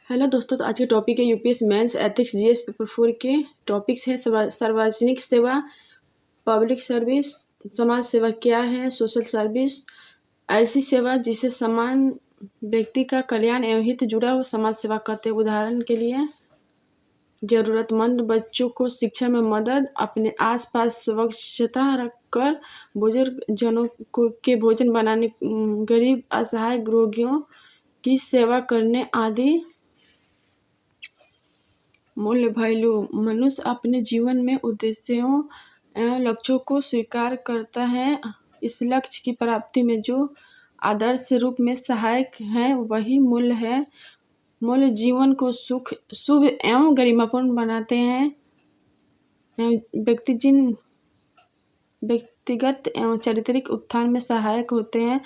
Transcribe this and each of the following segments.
Hello दोस्तों, तो आज के टॉपिक है UPSC mains ethics GS paper 4 के टॉपिक्स हैं सार्वजनिक सेवा, पब्लिक सर्विस, समाज सेवा क्या है, सोशल सर्विस, ऐसी सेवा जिससे समान व्यक्ति का कल्याण एवं हित जुड़ा हो समाज सेवा कहते हैं। उदाहरण के लिए जरूरतमंद बच्चों को शिक्षा में मदद, अपने आसपास स्वच्छता रखकर बुजुर्ग जनों को के भोजन बनाने, गरीब असहाय रोगियों की सेवा करने आदि। मूल्य वैल्यू मनुष्य अपने जीवन में उद्देश्यों एवं लक्ष्यों को स्वीकार करता है। इस लक्ष्य की प्राप्ति में जो आदर्श रूप में सहायक है वही मूल्य है। मूल्य जीवन को सुख शुभ एवं गरिमापूर्ण बनाते हैं। व्यक्तिगत एवं चारित्रिक उत्थान में सहायक होते हैं।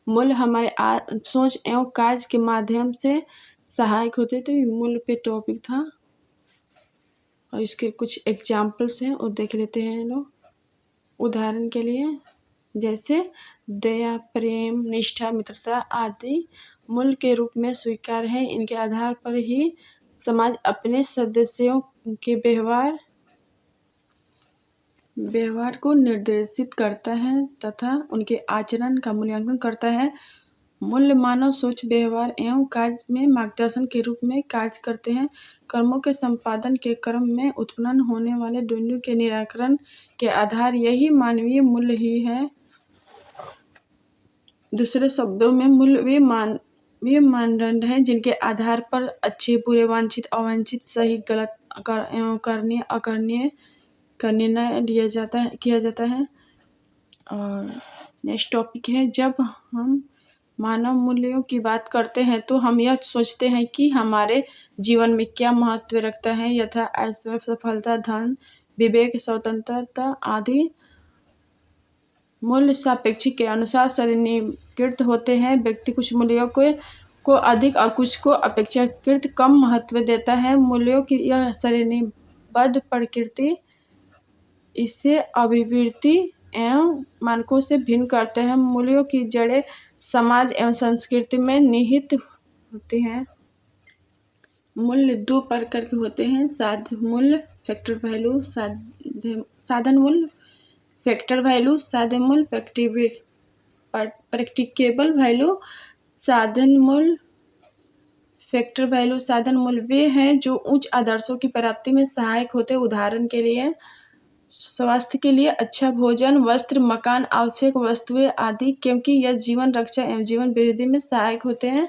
मूल्य हमारे सोच एवं कार्य के माध्यम से सहायक होते हैं। तो ये मूल्य पे टॉपिक था और इसके कुछ एग्जाम्पल्स हैं और देख लेते हैं लोग। उदाहरण के लिए जैसे दया, प्रेम, निष्ठा, मित्रता आदि मूल्य के रूप में स्वीकार है। इनके आधार पर ही समाज अपने सदस्यों के व्यवहार को निर्देशित करता है तथा उनके आचरण का मूल्यांकन करता है। मूल्य मानव सोच, व्यवहार एवं कार्य में मार्गदर्शन के रूप में कार्य करते हैं। कर्मों के संपादन के क्रम में उत्पन्न होने वाले द्वंद्वों के निराकरण के आधार यही मानवीय मूल्य ही है। दूसरे शब्दों में मूल्य वे मानदंड हैं जिनके आधार पर अच्छे बुरे, वांछित अवांछित, सही गलत, करणीय अकरणीय का निर्णय किया जाता है। और नेक्स्ट टॉपिक है, जब हम मानव मूल्यों की बात करते हैं तो हम यह सोचते हैं कि हमारे जीवन में क्या महत्व रखता है, यथा ऐश्वर्य, सफलता, धन, विवेक, स्वतंत्रता आदि। मूल्य सापेक्षिक के अनुसार श्रेणीकृत होते हैं। व्यक्ति कुछ मूल्यों को अधिक और कुछ को अपेक्षाकृत कम महत्व देता है। मूल्यों की यह श्रेणीबद्ध प्रकृति इसे अभिवृत्ति एवं मानकों से भिन्न करते हैं। मूल्यों की जड़ें समाज एवं संस्कृति में निहित होती हैं। मूल्य दो प्रकार के होते हैं, साधन मूल्य, फैक्टर वैल्यू, साधन मूल्य, फैक्टर वैल्यू, साधन मूल्य, प्रैक्टिकेबल वैल्यू, साधन मूल्य, फैक्टर वैल्यू। साधन मूल्य वे हैं जो उच्च आदर्शों की प्राप्ति में सहायक होते हैं। उदाहरण के लिए स्वास्थ्य के लिए अच्छा भोजन, वस्त्र, मकान, आवश्यक वस्तुएं आदि, क्योंकि यह जीवन रक्षा एवं जीवन वृद्धि में सहायक होते हैं।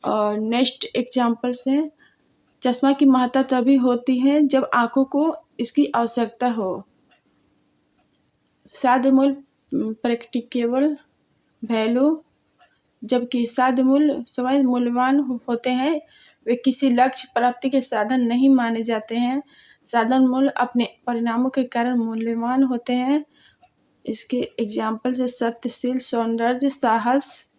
और नेक्स्ट एग्जाम्पल्स हैं, चश्मा की महत्ता तभी होती है जब आंखों को इसकी आवश्यकता हो। साध्य मूल्य, प्रैक्टिकेबल वैल्यू, जबकि साध्य मूल्य समय मूल्यवान होते हैं, वे किसी लक्ष्य प्राप्ति के साधन नहीं माने जाते हैं। साधन मूल्य अपने परिणामों के कारण मूल्यवान होते हैं। इसके एग्जाम्पल है सत्यशील, सौंदर्य, साहस।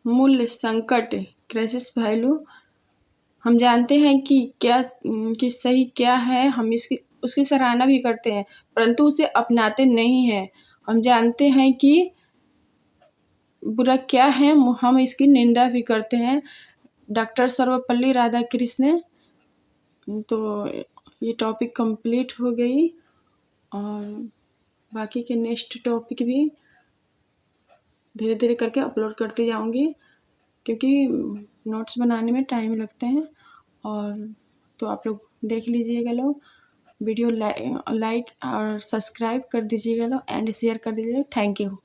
मूल्य संकट, क्राइसिस वैल्यू, हम जानते हैं कि सही क्या है, हम उसकी सराहना भी करते हैं परंतु उसे अपनाते नहीं हैं। हम जानते हैं कि बुरा क्या है, हम इसकी निंदा भी करते हैं। डॉक्टर सर्वपल्ली राधाकृष्णन। तो ये टॉपिक कंप्लीट हो गई और बाकी के नेक्स्ट टॉपिक भी धीरे धीरे करके अपलोड करती जाऊंगी क्योंकि नोट्स बनाने में टाइम लगते हैं। और तो आप लोग देख लीजिएगा, लोग वीडियो लाइक और सब्सक्राइब कर दीजिएगा लोग एंड शेयर कर दीजिएगा। Thank you.